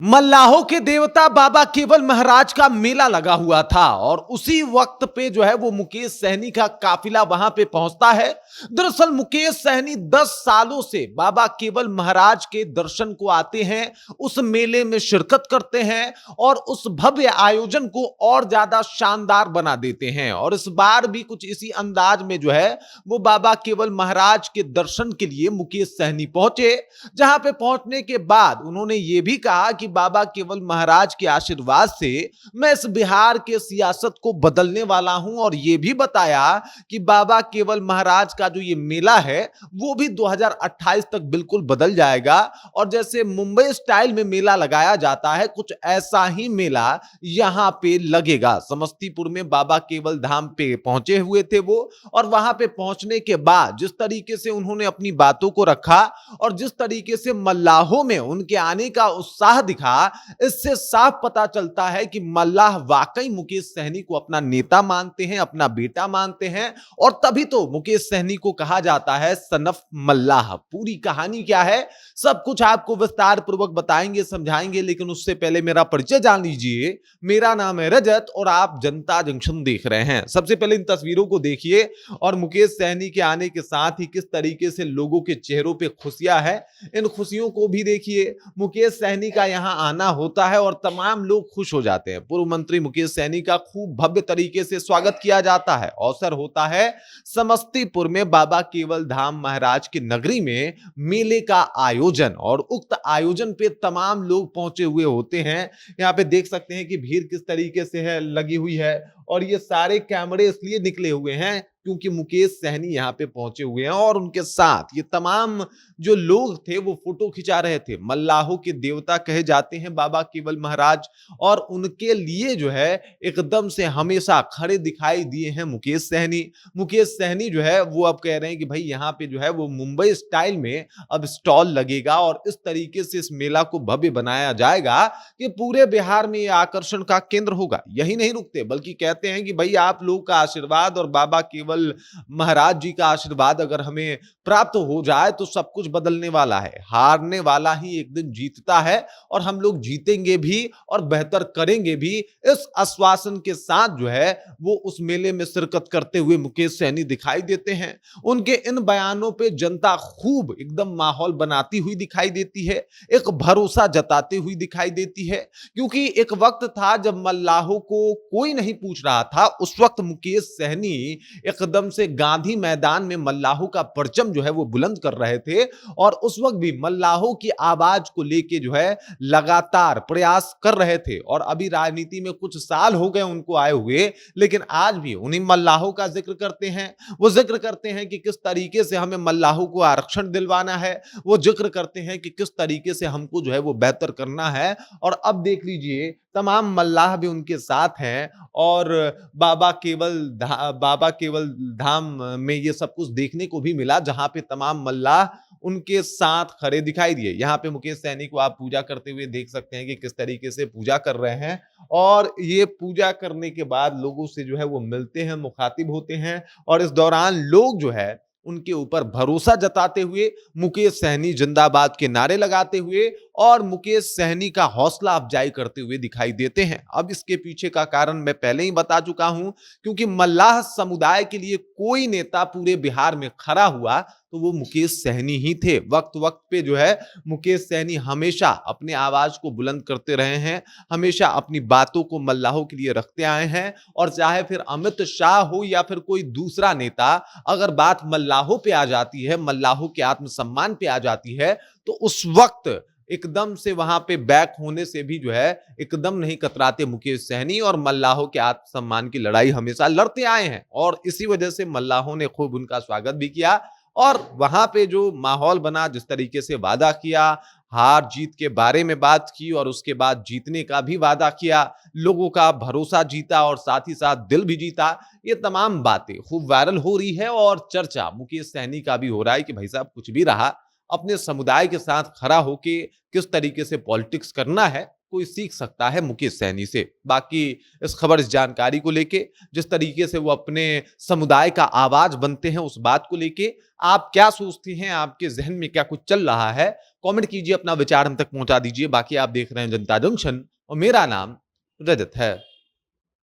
मल्लाहों के देवता बाबा केवल महाराज का मेला लगा हुआ था और उसी वक्त पे जो है वो मुकेश सहनी का काफिला वहां पे पहुंचता है। दरअसल मुकेश सहनी 10 सालों से बाबा केवल महाराज के दर्शन को आते हैं, उस मेले में शिरकत करते हैं और उस भव्य आयोजन को और ज्यादा शानदार बना देते हैं। और इस बार भी कुछ इसी अंदाज में जो है वो बाबा केवल महाराज के दर्शन के लिए मुकेश सहनी पहुंचे, जहां पे पहुंचने के बाद उन्होंने ये भी कहा कि बाबा केवल महाराज के आशीर्वाद से मैं इस बिहार के सियासत को बदलने वाला हूं। और यह भी बताया कि बाबा केवल महाराज का जो ये मेला है वो भी 2028 तक बिल्कुल बदल जाएगा और जैसे मुंबई स्टाइल में मेला लगाया जाता है कुछ ऐसा ही मेला यहां पे लगेगा। समस्तीपुर में बाबा केवल धाम पे पहुंचे हुए थे वो, और वहां पे पहुंचने के बाद जिस तरीके से उन्होंने अपनी बातों को रखा और जिस तरीके से मल्लाहों में उनके आने का उत्साह दिखा, इससे साफ पता चलता है कि मल्लाह वाकई मुकेश सहनी को अपना नेता मानते हैं, अपना बेटा मानते हैं। और तभी तो मुकेश सहनी को कहा जाता है सन ऑफ मल्लाह। पूरी कहानी क्या है सब कुछ आपको विस्तार पूर्वक बताएंगे, समझाएंगे, लेकिन उससे पहले मेरा परिचय जान लीजिए। मेरा नाम है रजत और आप जनता जंक्शन देख रहे हैं। सबसे पहले इन तस्वीरों को देखिए और मुकेश सहनी के आने के साथ ही किस तरीके से लोगों के चेहरों पे खुशियां है, इन खुशियों को भी देखिए। मुकेश सहनी का यहां आना होता है और तमाम लोग खुश हो जाते हैं। पूर्व मंत्री मुकेश सहनी का खूब भव्य तरीके से स्वागत किया जाता है। अवसर होता है समस्तीपुर में बाबा केवल धाम महाराज की नगरी में मेले का आयोजन, और उक्त आयोजन पे तमाम लोग पहुंचे हुए होते हैं। यहाँ पे देख सकते हैं कि भीड़ किस तरीके से है लगी हुई है, और ये सारे कैमरे इसलिए निकले हुए हैं क्योंकि मुकेश सहनी यहाँ पे पहुंचे हुए हैं और उनके साथ ये तमाम जो लोग थे वो फोटो खिंचा रहे थे। मल्लाहों के देवता कहे जाते हैं बाबा केवल महाराज, और उनके लिए जो है एकदम से हमेशा खड़े दिखाई दिए हैं मुकेश सहनी। मुकेश सहनी जो है वो अब कह रहे हैं कि भाई यहाँ पे जो है वो मुंबई स्टाइल में अब स्टॉल लगेगा और इस तरीके से इस मेला को भव्य बनाया जाएगा कि पूरे बिहार में ये आकर्षण का केंद्र होगा। यही नहीं रुकते बल्कि कहते हैं कि भाई आप लोग का आशीर्वाद और बाबा केवल महाराज जी का आशीर्वाद अगर हमें प्राप्त हो जाए तो सब कुछ बदलने वाला है। हारने वाला ही एक दिन जीतता है और हम लोग जीतेंगे भी और बेहतर करेंगे भी, इस आश्वासन के साथ जो है वो उस मेले में शिरकत करते हुए मुकेश सहनी दिखाई देते हैं। उनके इन बयानों पे जनता खूब एकदम माहौल बनाती हुई दिखाई देती है, एक भरोसा जताते हुई दिखाई देती है। क्योंकि एक वक्त था जब मल्लाहों को कोई नहीं पूछ रहा था, उस वक्त मुकेश सहनी एकदम से गांधी मैदान में मल्लाहों का परचम जो है वो बुलंद कर रहे थे, और उस वक्त भी मल्लाहों की आवाज को लेके जो है लगातार प्रयास कर रहे थे। और अभी राजनीति में कुछ साल हो गए उनको आए हुए, लेकिन आज भी उन्हीं मल्लाहों का जिक्र करते हैं। वो जिक्र करते हैं कि किस तरीके से हमें मल्लाहों को आरक्षण दिलवाना है, वो जिक्र करते हैं कि किस तरीके से हमको जो है वो बेहतर करना है। और अब देख लीजिए तमाम मल्लाह भी उनके साथ हैं और बाबा केवल धाम में ये सब कुछ देखने को भी मिला, जहां पे तमाम मल्लाह उनके साथ खड़े दिखाई दिए। यहाँ पे मुकेश सहनी को आप पूजा करते हुए देख सकते हैं कि किस तरीके से पूजा कर रहे हैं, और ये पूजा करने के बाद लोगों से जो है वो मिलते हैं, मुखातिब होते हैं, और इस दौरान लोग जो है उनके ऊपर भरोसा जताते हुए मुकेश सहनी जिंदाबाद के नारे लगाते हुए और मुकेश सहनी का हौसला अफजाई करते हुए दिखाई देते हैं। अब इसके पीछे का कारण मैं पहले ही बता चुका हूं, क्योंकि मल्लाह समुदाय के लिए कोई नेता पूरे बिहार में खड़ा हुआ तो वो मुकेश सहनी ही थे। वक्त वक्त पे जो है मुकेश सहनी हमेशा अपने आवाज को बुलंद करते रहे हैं, हमेशा अपनी बातों को मल्लाहों के लिए रखते आए हैं। और चाहे फिर अमित शाह हो या फिर कोई दूसरा नेता, अगर बात मल्लाहों पे आ जाती है, मल्लाहों के आत्मसम्मान पे आ जाती है, तो उस वक्त एकदम से वहां पे बैक होने से भी जो है एकदम नहीं कतराते मुकेश सहनी, और मल्लाहों के आत्मसम्मान की लड़ाई हमेशा लड़ते आए हैं। और इसी वजह से मल्लाहों ने खूब उनका स्वागत भी किया, और वहां पे जो माहौल बना, जिस तरीके से वादा किया, हार जीत के बारे में बात की और उसके बाद जीतने का भी वादा किया, लोगों का भरोसा जीता और साथ ही साथ दिल भी जीता, ये तमाम बातें खूब वायरल हो रही है। और चर्चा मुकेश सहनी का भी हो रहा है कि भाई साहब कुछ भी रहा, अपने समुदाय के साथ खड़ा होके किस तरीके से पॉलिटिक्स करना है कोई सीख सकता है मुकेश सहनी से। बाकी इस खबर, इस जानकारी को लेके, जिस तरीके से वो अपने समुदाय का आवाज बनते हैं, उस बात को लेके आप क्या सोचती हैं, आपके जहन में क्या कुछ चल रहा है, कमेंट कीजिए, अपना विचार हम तक पहुंचा दीजिए। बाकी आप देख रहे हैं जनता जंक्शन और मेरा नाम रजत है।